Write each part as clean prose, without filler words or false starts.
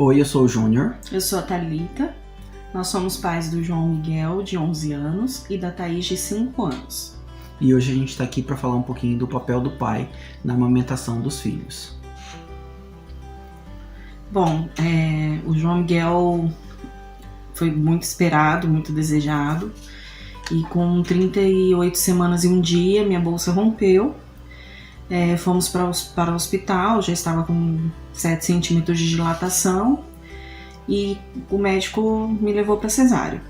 Oi, eu sou o Júnior. Eu sou a Thalita. Nós somos pais do João Miguel, de 11 anos, e da Thaís, de 5 anos. E hoje a gente está aqui para falar um pouquinho do papel do pai na amamentação dos filhos. Bom, o João Miguel foi muito esperado, muito desejado. E com 38 semanas e um dia, minha bolsa rompeu. Fomos para o hospital, já estava com 7 centímetros de dilatação. E o médico me levou para cesárea.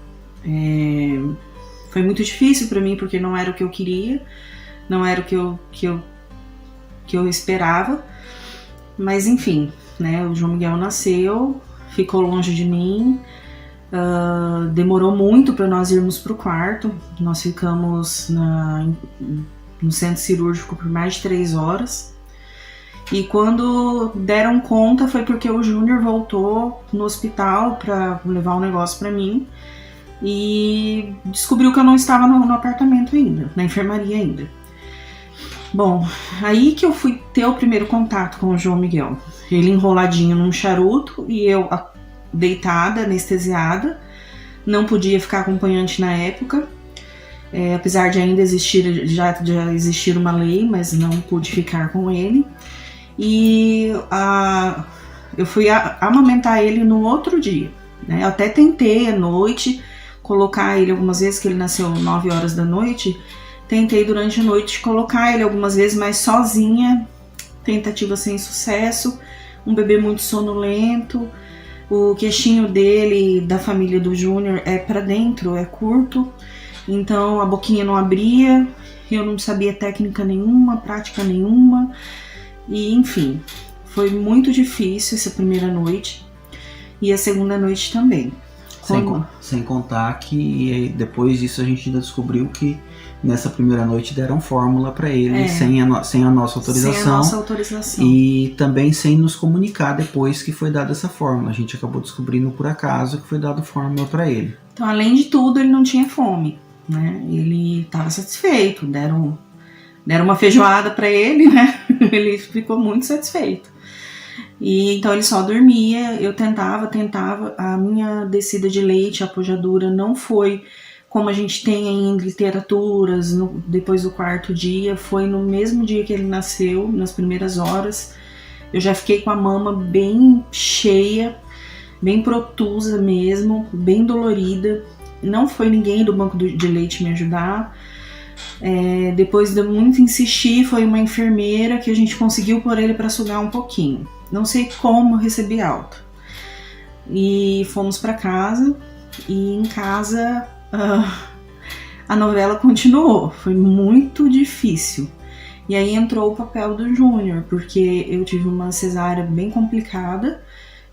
Foi muito difícil para mim, porque não era o que eu queria, não era o que eu esperava. Mas enfim, né, o João Miguel nasceu, ficou longe de mim. Demorou muito para nós irmos para o quarto. Nós ficamos no centro cirúrgico por mais de 3 horas. E quando deram conta foi porque o Júnior voltou no hospital para levar um negócio para mim e descobriu que eu não estava no apartamento ainda, na enfermaria ainda. Bom, aí que eu fui ter o primeiro contato com o João Miguel. Ele enroladinho num charuto e eu deitada, anestesiada. Não podia ficar acompanhante na época. Apesar de ainda já existir uma lei, mas não pude ficar com ele. E eu fui amamentar ele no outro dia, né? Eu até tentei à noite colocar ele algumas vezes, que ele nasceu 9 horas da noite. Tentei durante a noite colocar ele algumas vezes, mas sozinha, tentativa sem sucesso. Um bebê muito sonolento. O queixinho dele, da família do Júnior, é para dentro, é curto. Então a boquinha não abria, eu não sabia técnica nenhuma, prática nenhuma. E enfim, foi muito difícil essa primeira noite e a segunda noite também. Sem contar que depois disso a gente ainda descobriu que nessa primeira noite deram fórmula para ele sem a nossa autorização. Sem a nossa autorização. E também sem nos comunicar depois que foi dada essa fórmula. A gente acabou descobrindo por acaso que foi dado fórmula para ele. Então, além de tudo, ele não tinha fome, né? Ele estava satisfeito, deram uma feijoada para ele, né? Ele ficou muito satisfeito. E então ele só dormia, eu tentava, a minha descida de leite, a pojadura não foi como a gente tem em literaturas, depois do 4º dia, foi no mesmo dia que ele nasceu, nas primeiras horas. Eu já fiquei com a mama bem cheia, bem protusa mesmo, bem dolorida. Não foi ninguém do banco de leite me ajudar. Depois de muito insistir, foi uma enfermeira que a gente conseguiu pôr ele para sugar um pouquinho. Não sei como eu recebi alta. E fomos para casa, e em casa a novela continuou. Foi muito difícil. E aí entrou o papel do Júnior, porque eu tive uma cesárea bem complicada,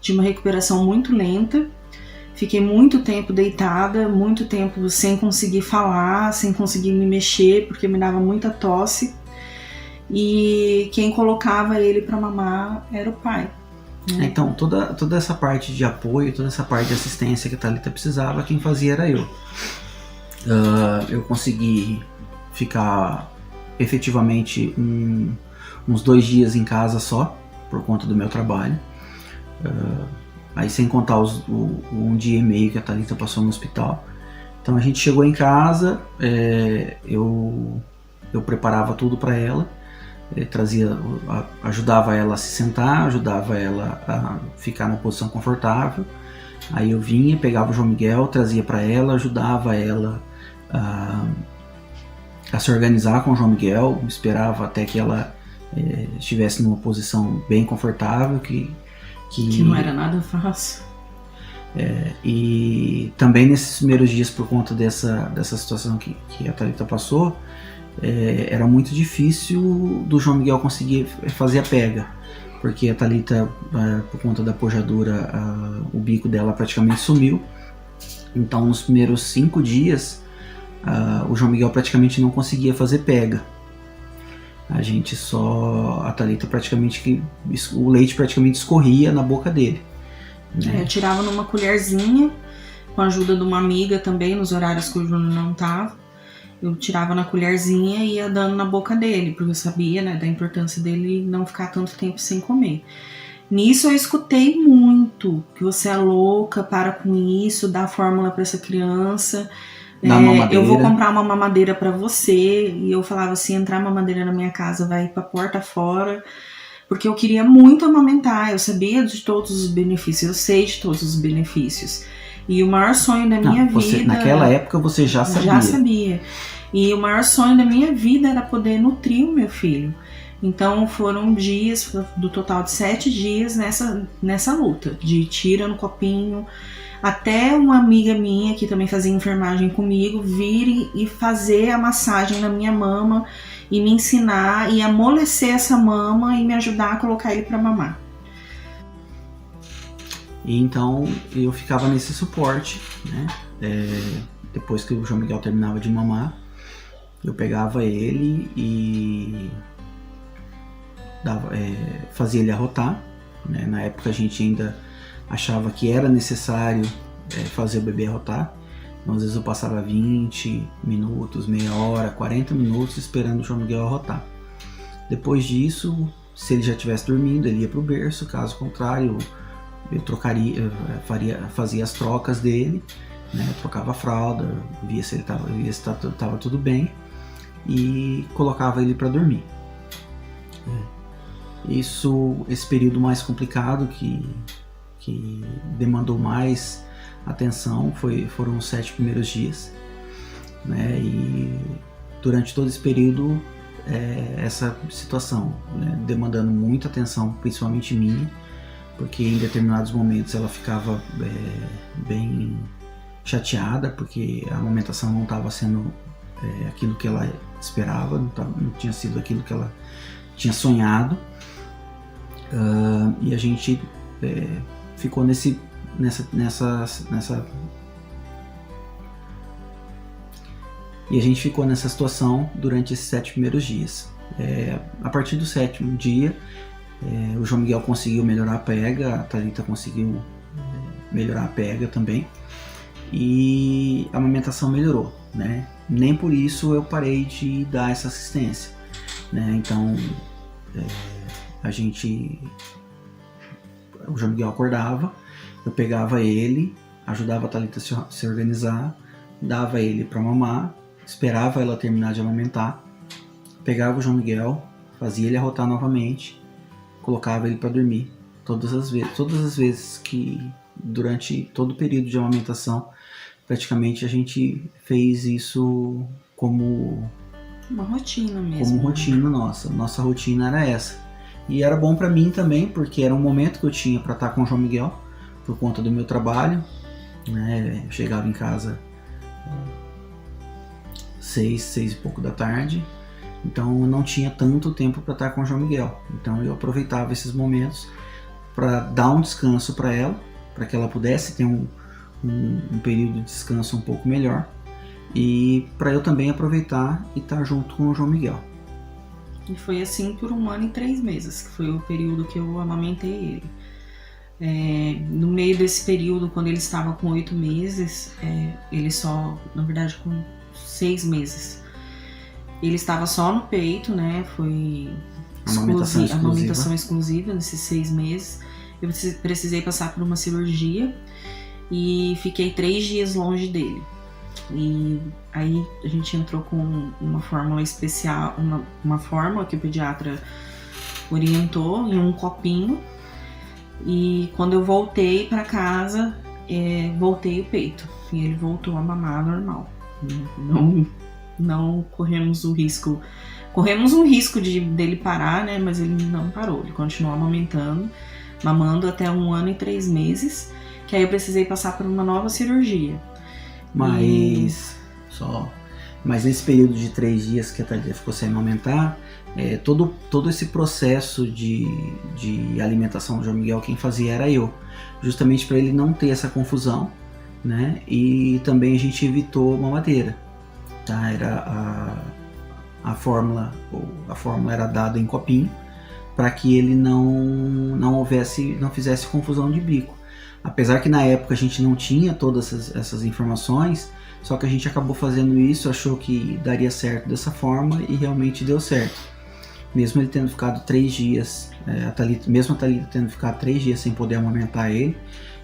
de uma recuperação muito lenta. Fiquei muito tempo deitada, muito tempo sem conseguir falar, sem conseguir me mexer, porque me dava muita tosse. E quem colocava ele para mamar era o pai, né? Então, toda essa parte de apoio, toda essa parte de assistência que a Thalita precisava, quem fazia era eu. Eu consegui ficar efetivamente uns 2 dias em casa só, por conta do meu trabalho. Aí sem contar um dia e meio que a Thalita passou no hospital. Então a gente chegou em casa, eu preparava tudo para ela, ajudava ela a se sentar, ajudava ela a ficar numa posição confortável. Aí eu vinha, pegava o João Miguel, trazia para ela, ajudava ela a se organizar com o João Miguel, esperava até que ela estivesse numa posição bem confortável, que não era nada fácil. E também nesses primeiros dias, por conta dessa situação que a Thalita passou, era muito difícil do João Miguel conseguir fazer a pega, porque a Thalita, por conta da pojadura, o bico dela praticamente sumiu. Então nos primeiros 5 dias o João Miguel praticamente não conseguia fazer pega. A Thalita praticamente, o leite praticamente escorria na boca dele, né? Eu tirava numa colherzinha, com a ajuda de uma amiga também, nos horários que o Júnior não estava. Eu tirava na colherzinha e ia dando na boca dele, porque eu sabia, né, da importância dele não ficar tanto tempo sem comer. Nisso eu escutei muito, que você é louca, para com isso, dá fórmula para essa criança. Eu vou comprar uma mamadeira para você. E eu falava, se entrar mamadeira na minha casa, vai pra porta fora. Porque eu queria muito amamentar, eu sabia de todos os benefícios, eu sei de todos os benefícios. E o maior sonho da minha vida... Naquela época você já sabia. Já sabia. E o maior sonho da minha vida era poder nutrir o meu filho. Então foram dias, do total de 7 dias nessa luta, de tira no copinho, até uma amiga minha que também fazia enfermagem comigo vir e fazer a massagem na minha mama e me ensinar e amolecer essa mama e me ajudar a colocar ele para mamar. E então eu ficava nesse suporte, né? Depois que o João Miguel terminava de mamar, eu pegava ele e fazia ele arrotar, né? Na época a gente ainda achava que era necessário fazer o bebê arrotar. Então, às vezes eu passava 20 minutos, meia hora, 40 minutos esperando o João Miguel arrotar. Depois disso, se ele já estivesse dormindo, ele ia para o berço. Caso contrário, eu fazia as trocas dele, né? Trocava a fralda, via se estava tudo bem e colocava ele para dormir. Esse período mais complicado que demandou mais atenção foram os 7 primeiros dias, né? E durante todo esse período essa situação, né? Demandando muita atenção, principalmente minha, porque em determinados momentos ela ficava bem chateada porque a amamentação não estava sendo aquilo que ela esperava, não tinha sido aquilo que ela tinha sonhado. E a gente ficou nessa situação durante esses 7 primeiros dias. A partir do 7º dia, o João Miguel conseguiu melhorar a pega, a Thalita conseguiu melhorar a pega também, e a amamentação melhorou, né? Nem por isso eu parei de dar essa assistência, né? Então o João Miguel acordava, eu pegava ele, ajudava a Thalita a se organizar, dava ele para mamar, esperava ela terminar de amamentar, pegava o João Miguel, fazia ele arrotar novamente, colocava ele para dormir. Todas as vezes que durante todo o período de amamentação, praticamente a gente fez isso como uma rotina mesmo. Como rotina nossa. Nossa rotina era essa. E era bom para mim também, porque era um momento que eu tinha para estar com o João Miguel, por conta do meu trabalho, né? Eu chegava em casa 6 e pouco da tarde, então eu não tinha tanto tempo para estar com o João Miguel. Então eu aproveitava esses momentos para dar um descanso para ela, para que ela pudesse ter um período de descanso um pouco melhor, e para eu também aproveitar e estar junto com o João Miguel. E foi assim por 1 ano e 3 meses, que foi o período que eu amamentei ele. No meio desse período, quando ele estava com 8 meses, ele só, na verdade com 6 meses, ele estava só no peito, né? Foi amamentação exclusiva nesses 6 meses. Eu precisei passar por uma cirurgia e fiquei 3 dias longe dele. E aí a gente entrou com uma fórmula especial, uma fórmula que o pediatra orientou em um copinho. E quando eu voltei para casa, voltei o peito e ele voltou a mamar normal. Não corremos um risco dele parar, né? Mas ele não parou, ele continuou mamando até 1 ano e 3 meses, que aí eu precisei passar por uma nova cirurgia. Mas nesse período de 3 dias que a Thalita ficou sem amamentar, todo esse processo de alimentação do João Miguel, quem fazia era eu, justamente para ele não ter essa confusão, né? E também a gente evitou mamadeira, tá? Era a fórmula era dada em copinho para que ele não fizesse confusão de bico. Apesar que na época a gente não tinha todas essas informações, só que a gente acabou fazendo isso, achou que daria certo dessa forma e realmente deu certo. mesmo ele tendo ficado 3 dias, mesmo a Thalita tendo ficado 3 dias sem poder amamentar ele,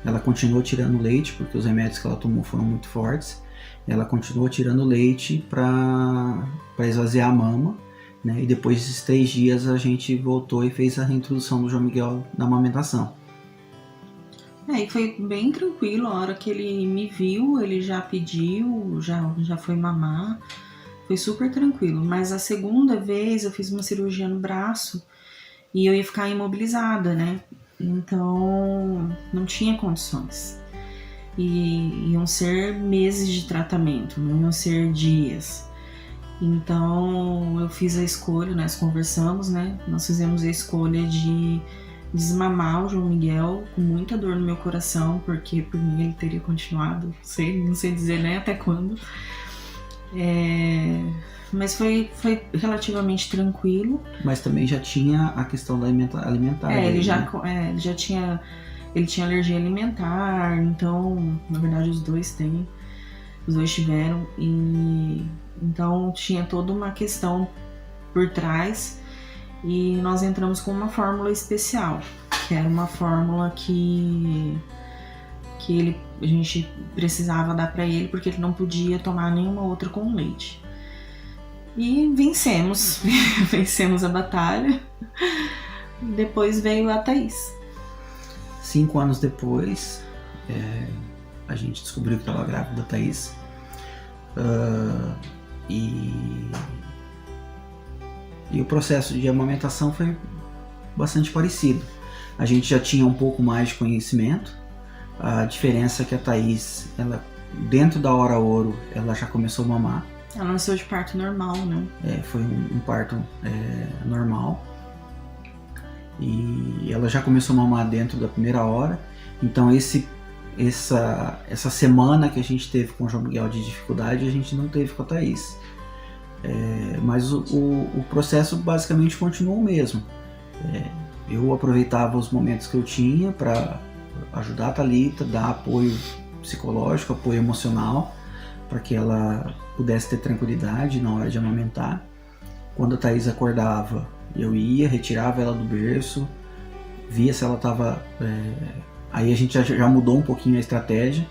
ela continuou tirando leite, porque os remédios que ela tomou foram muito fortes. Ela continuou tirando leite para esvaziar a mama, né? E depois desses 3 dias a gente voltou e fez a reintrodução do João Miguel na amamentação. E foi bem tranquilo. A hora que ele me viu, ele já pediu, já foi mamar. Foi super tranquilo. Mas a segunda vez eu fiz uma cirurgia no braço e eu ia ficar imobilizada, né? Então não tinha condições. E iam ser meses de tratamento, não iam ser dias. Então eu fiz a escolha, nós conversamos, né? Nós fizemos a escolha de desmamar o João Miguel com muita dor no meu coração, porque por mim ele teria continuado, não sei dizer nem até quando. Mas foi relativamente tranquilo. Mas também já tinha a questão da alimentar. Ele tinha alergia alimentar, então, na verdade, os dois tiveram, e então tinha toda uma questão por trás, e nós entramos com uma fórmula especial, que era uma fórmula que a gente precisava dar para ele, porque ele não podia tomar nenhuma outra com leite. E vencemos a batalha. Depois veio a Thaís. 5 anos depois, a gente descobriu que estava grávida da Thaís. E o processo de amamentação foi bastante parecido. A gente já tinha um pouco mais de conhecimento. A diferença é que a Thaís, ela, dentro da hora ouro, ela já começou a mamar. Ela nasceu de parto normal, né? Foi um parto normal. E ela já começou a mamar dentro da primeira hora. Então essa semana que a gente teve com o João Miguel de dificuldade, a gente não teve com a Thaís. Mas o processo basicamente continuou o mesmo. Eu aproveitava os momentos que eu tinha para ajudar a Thalita, dar apoio psicológico, apoio emocional, para que ela pudesse ter tranquilidade na hora de amamentar. Quando a Thaís acordava, eu ia, retirava ela do berço, via se ela estava... Aí a gente já mudou um pouquinho a estratégia.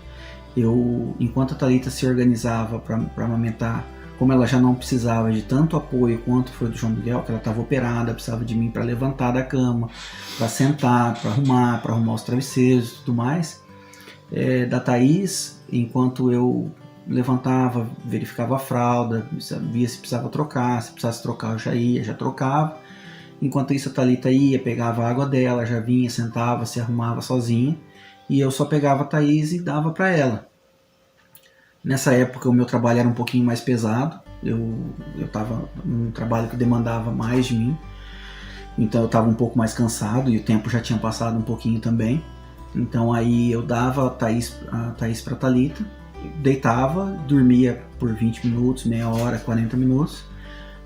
Enquanto a Thalita se organizava para amamentar, como ela já não precisava de tanto apoio quanto foi do João Miguel, que ela estava operada, precisava de mim para levantar da cama, para sentar, para arrumar os travesseiros e tudo mais. Da Thaís, enquanto eu levantava, verificava a fralda, via se precisava trocar, se precisasse trocar eu já ia, já trocava. Enquanto isso a Thalita ia, pegava a água dela, já vinha, sentava, se arrumava sozinha, e eu só pegava a Thaís e dava para ela. Nessa época o meu trabalho era um pouquinho mais pesado, eu estava num trabalho que demandava mais de mim, então eu estava um pouco mais cansado e o tempo já tinha passado um pouquinho também. Então aí eu dava a Thaís para a Thalita, deitava, dormia por 20 minutos, meia hora, 40 minutos.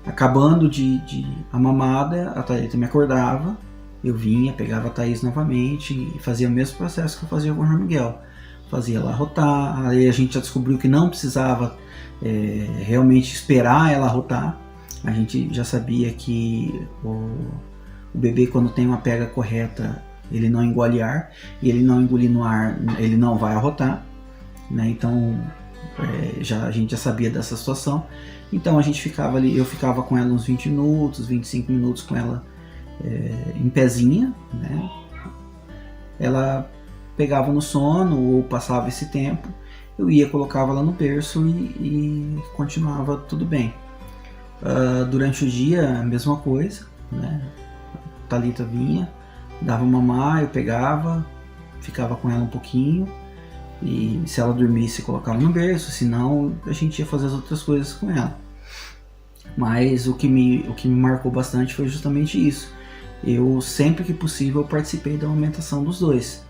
Acabando de a mamada, a Thalita me acordava, eu vinha, pegava a Thaís novamente e fazia o mesmo processo que eu fazia com o João Miguel. Fazia ela arrotar, aí a gente já descobriu que não precisava realmente esperar ela arrotar. A gente já sabia que o bebê, quando tem uma pega correta, ele não engole ar, e ele não engolindo ar, ele não vai arrotar, né? Então a gente já sabia dessa situação. Então a gente ficava ali, eu ficava com ela uns 20 minutos, 25 minutos com ela em pezinha, né? Ela pegava no sono ou passava esse tempo, eu ia, colocava ela no berço e continuava tudo bem. Durante o dia a mesma coisa, né? A Thalita vinha, dava mamar, eu pegava, ficava com ela um pouquinho, e se ela dormisse colocava no berço, senão a gente ia fazer as outras coisas com ela. Mas o que me marcou bastante foi justamente isso. Eu, sempre que possível, participei da amamentação dos dois.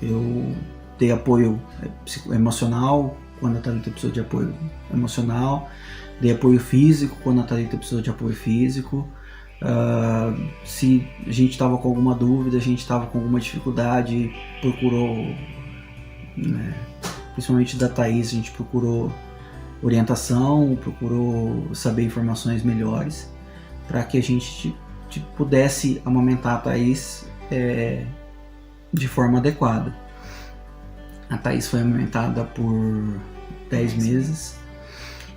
Eu dei apoio emocional quando a Thalita precisou de apoio emocional, dei apoio físico quando a Thalita precisou de apoio físico. Se a gente estava com alguma dúvida, a gente estava com alguma dificuldade, procurou, né, principalmente da Thaís, a gente procurou orientação, procurou saber informações melhores. para que a gente pudesse amamentar a Thaís de forma adequada. A Thaís foi amamentada por 10 meses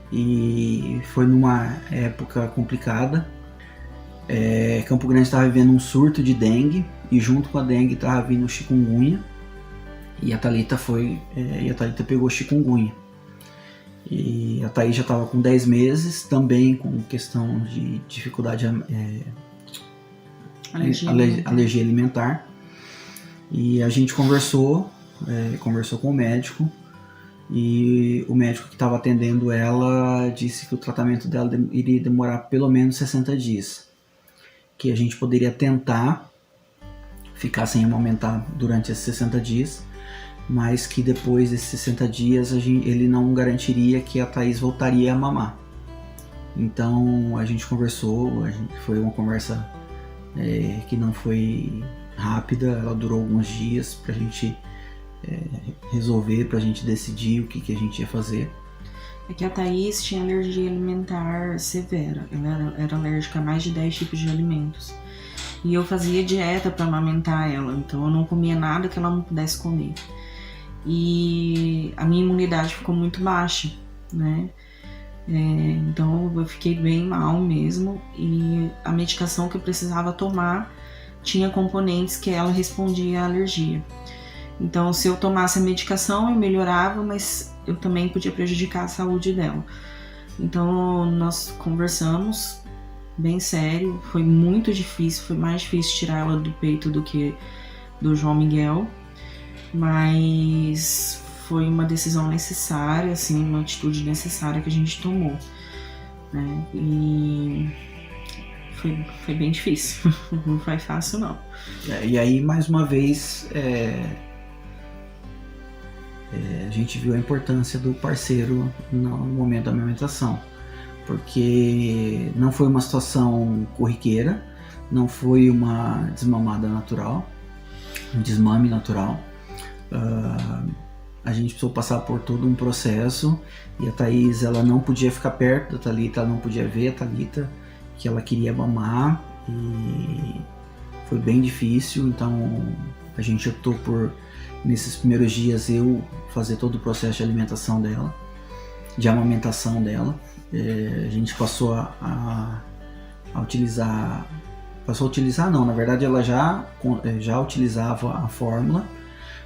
e foi numa época complicada. Campo Grande estava vivendo um surto de dengue e junto com a dengue estava vindo chikungunya, e a Thalita pegou chikungunya. E a Thaís já estava com 10 meses, também com questão de dificuldade, alergia alimentar. E a gente conversou com o médico, e o médico que estava atendendo ela disse que o tratamento dela iria demorar pelo menos 60 dias. Que a gente poderia tentar ficar sem amamentar durante esses 60 dias, mas que depois desses 60 dias ele não garantiria que a Thaís voltaria a mamar. Então a gente conversou, foi uma conversa que não foi rápida, ela durou alguns dias pra gente resolver, pra gente decidir o que a gente ia fazer. É que a Thaís tinha alergia alimentar severa, ela era alérgica a mais de 10 tipos de alimentos. E eu fazia dieta para amamentar ela, então eu não comia nada que ela não pudesse comer. E a minha imunidade ficou muito baixa, né? Então eu fiquei bem mal mesmo, e a medicação que eu precisava tomar tinha componentes que ela respondia à alergia. Então se eu tomasse a medicação eu melhorava, mas eu também podia prejudicar a saúde dela. Então nós conversamos bem sério, foi muito difícil, foi mais difícil tirar ela do peito do que do João Miguel, mas foi uma decisão necessária, assim, uma atitude necessária que a gente tomou, né? E foi bem difícil, não foi fácil não. E aí mais uma vez a gente viu a importância do parceiro no momento da amamentação, porque não foi uma situação corriqueira, não foi uma desmamada natural, um desmame natural. A gente precisou passar por todo um processo, e a Thaís ela não podia ficar perto da Thalita, ela não podia ver a Thalita, que ela queria mamar, e foi bem difícil. Então a gente optou por, nesses primeiros dias, eu fazer todo o processo de alimentação dela, de amamentação dela. A gente passou a utilizar, não, na verdade ela já utilizava a fórmula,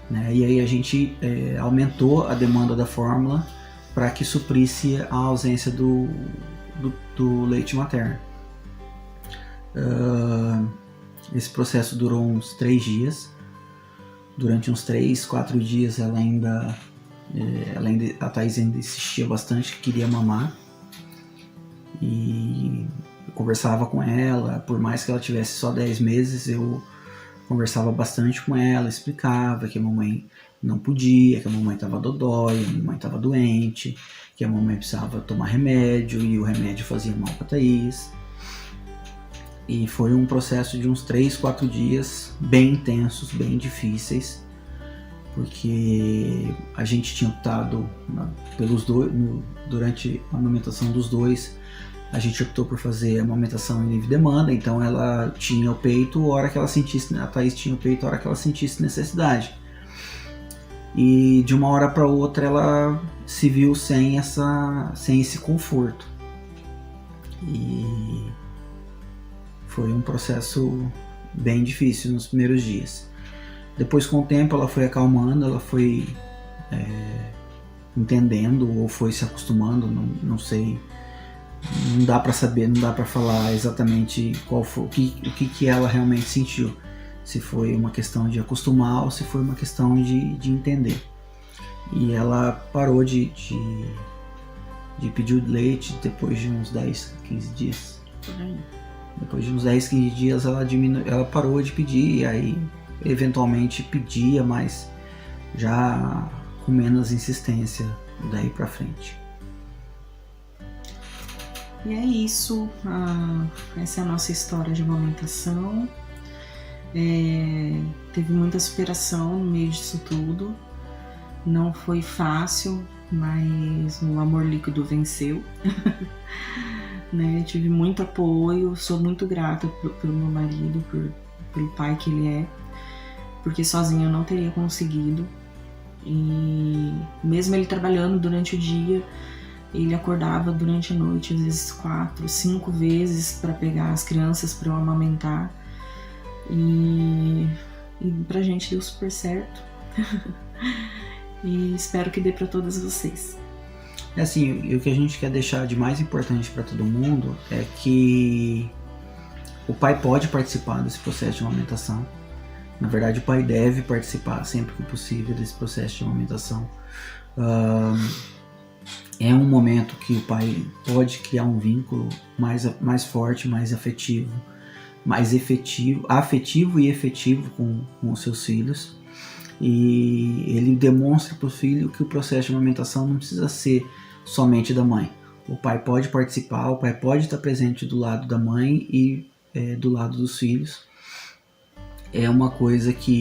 né? E aí a gente aumentou a demanda da fórmula para que suprisse a ausência do leite materno. Esse processo durou uns 3 dias. Durante uns 3, 4 dias a Thaís ainda insistia bastante que queria mamar, e eu conversava com ela, por mais que ela tivesse só 10 meses, eu conversava bastante com ela, explicava que a mamãe não podia, que a mamãe estava dodói, a mamãe estava doente, que a mamãe precisava tomar remédio e o remédio fazia mal para a Thaís. E foi um processo de uns 3, 4 dias bem intensos, bem difíceis, porque a gente tinha optado pelos dois, durante a amamentação dos dois, a gente optou por fazer a amamentação em livre demanda, então ela tinha o peito a hora que ela sentisse, a Thaís tinha o peito a hora que ela sentisse necessidade. E de uma hora para outra ela se viu sem esse conforto. E foi um processo bem difícil nos primeiros dias. Depois, com o tempo, ela foi acalmando, ela foi entendendo ou foi se acostumando, não sei. Não dá para saber, não dá para falar exatamente qual foi, o que ela realmente sentiu. Se foi uma questão de acostumar ou se foi uma questão de entender. E ela parou de pedir o leite depois de uns 10, 15 dias. Depois de uns 10, 15 dias ela parou de pedir, e aí eventualmente pedia, mas já com menos insistência daí pra frente. E é isso, essa é a nossa história de amamentação. Teve muita superação no meio disso tudo, não foi fácil, mas o amor líquido venceu. né? Tive muito apoio, sou muito grata pelo meu marido, pelo pai que ele é, porque sozinha eu não teria conseguido. E mesmo ele trabalhando durante o dia, ele acordava durante a noite, às vezes 4, 5 vezes para pegar as crianças para eu amamentar. E pra gente deu super certo. E espero que dê para todas vocês. Assim, o que a gente quer deixar de mais importante para todo mundo é que o pai pode participar desse processo de amamentação. Na verdade, o pai deve participar sempre que possível desse processo de amamentação. É um momento que o pai pode criar um vínculo mais forte, mais afetivo, afetivo e efetivo com os seus filhos. E ele demonstra para o filho que o processo de amamentação não precisa ser somente da mãe. O pai pode participar, o pai pode estar presente do lado da mãe e do lado dos filhos. É uma coisa que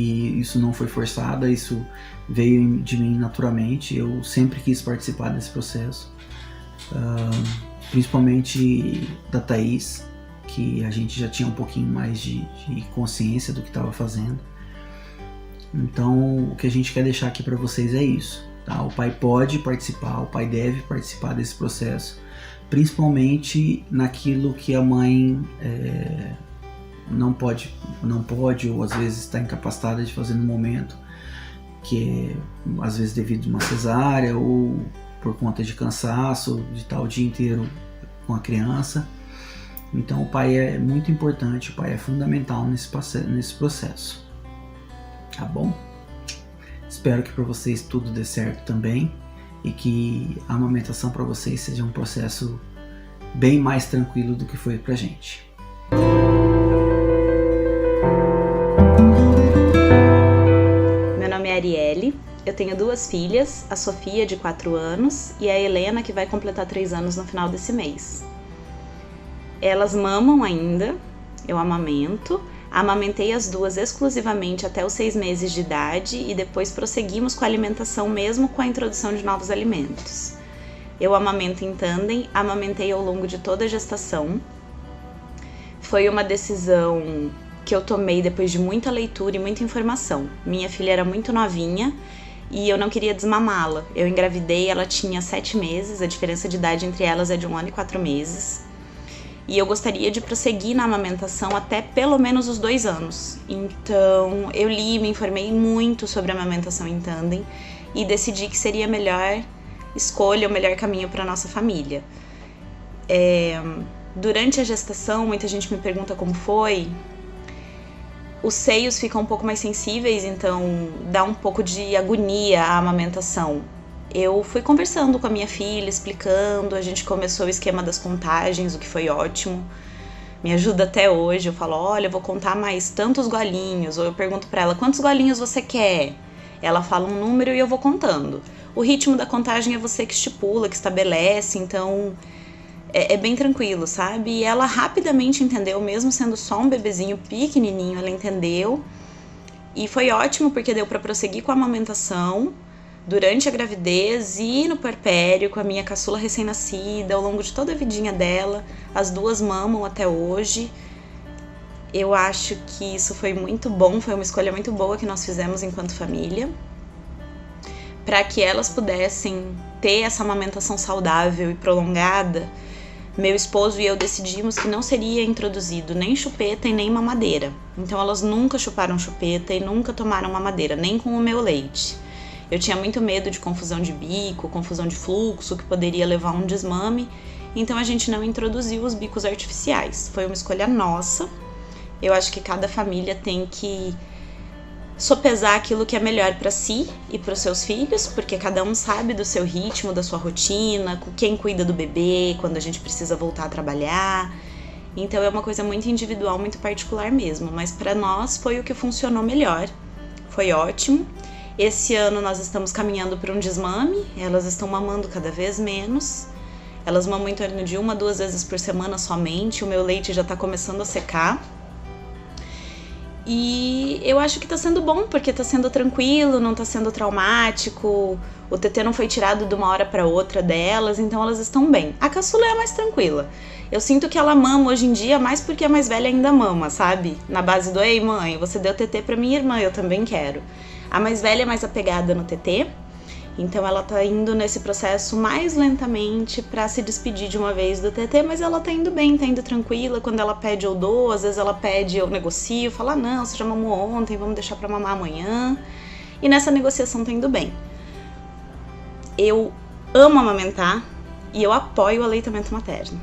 isso não foi forçada, isso veio de mim naturalmente. Eu sempre quis participar desse processo, principalmente da Thaís, que a gente já tinha um pouquinho mais de consciência do que estava fazendo. Então, o que a gente quer deixar aqui para vocês é isso, tá? O pai pode participar, o pai deve participar desse processo, principalmente naquilo que a mãe não pode, ou às vezes está incapacitada de fazer no momento, que é às vezes devido a uma cesárea ou por conta de cansaço, de estar o dia inteiro com a criança. Então o pai é muito importante, o pai é fundamental nesse processo. Tá bom? Espero que para vocês tudo dê certo também e que a amamentação para vocês seja um processo bem mais tranquilo do que foi pra gente. Meu nome é Arielle, eu tenho 2 filhas, a Sofia de 4 anos e a Helena que vai completar 3 anos no final desse mês. Elas mamam ainda, eu amamento. Amamentei as 2 exclusivamente até os 6 meses de idade e depois prosseguimos com a alimentação mesmo com a introdução de novos alimentos. Eu amamento em tandem, amamentei ao longo de toda a gestação. Foi uma decisão que eu tomei depois de muita leitura e muita informação. Minha filha era muito novinha e eu não queria desmamá-la. Eu engravidei, ela tinha 7 meses, a diferença de idade entre elas é de 1 ano e 4 meses. E eu gostaria de prosseguir na amamentação até pelo menos os 2 anos. Então, eu li, me informei muito sobre a amamentação em tandem e decidi que seria a melhor escolha, o melhor caminho para a nossa família. Durante a gestação, muita gente me pergunta como foi. Os seios ficam um pouco mais sensíveis, então dá um pouco de agonia a amamentação. Eu fui conversando com a minha filha, explicando, a gente começou o esquema das contagens, o que foi ótimo. Me ajuda até hoje, eu falo, olha, eu vou contar mais tantos golinhos, ou eu pergunto pra ela, quantos golinhos você quer? Ela fala um número e eu vou contando. O ritmo da contagem é você que estipula, que estabelece, então é bem tranquilo, sabe? E ela rapidamente entendeu, mesmo sendo só um bebezinho pequenininho, ela entendeu. E foi ótimo porque deu pra prosseguir com a amamentação durante a gravidez e no puerpério, com a minha caçula recém-nascida, ao longo de toda a vidinha dela. As 2 mamam até hoje. Eu acho que isso foi muito bom, foi uma escolha muito boa que nós fizemos enquanto família, para que elas pudessem ter essa amamentação saudável e prolongada. Meu esposo e eu decidimos que não seria introduzido nem chupeta e nem mamadeira. Então elas nunca chuparam chupeta e nunca tomaram mamadeira, nem com o meu leite. Eu tinha muito medo de confusão de bico, confusão de fluxo, que poderia levar a um desmame, então a gente não introduziu os bicos artificiais. Foi uma escolha nossa. Eu acho que cada família tem que sopesar aquilo que é melhor para si e para os seus filhos, porque cada um sabe do seu ritmo, da sua rotina, quem cuida do bebê, quando a gente precisa voltar a trabalhar. Então é uma coisa muito individual, muito particular mesmo, mas para nós foi o que funcionou melhor. Foi ótimo. Esse ano nós estamos caminhando para um desmame, elas estão mamando cada vez menos. Elas mamam em torno de 1 a 2 vezes por semana somente, o meu leite já está começando a secar. E eu acho que tá sendo bom, porque tá sendo tranquilo, não tá sendo traumático. O TT não foi tirado de uma hora pra outra delas, então elas estão bem. A caçula é a mais tranquila. Eu sinto que ela mama hoje em dia mais porque a mais velha ainda mama, sabe? Na base do, ei mãe, você deu TT pra minha irmã, eu também quero. A mais velha é mais apegada no TT, então ela tá indo nesse processo mais lentamente pra se despedir de uma vez do TT, mas ela tá indo bem, tá indo tranquila. Quando ela pede eu dou, às vezes ela pede eu negocio, fala, não, você já mamou ontem, vamos deixar pra mamar amanhã. E nessa negociação tá indo bem. Eu amo amamentar e eu apoio o aleitamento materno.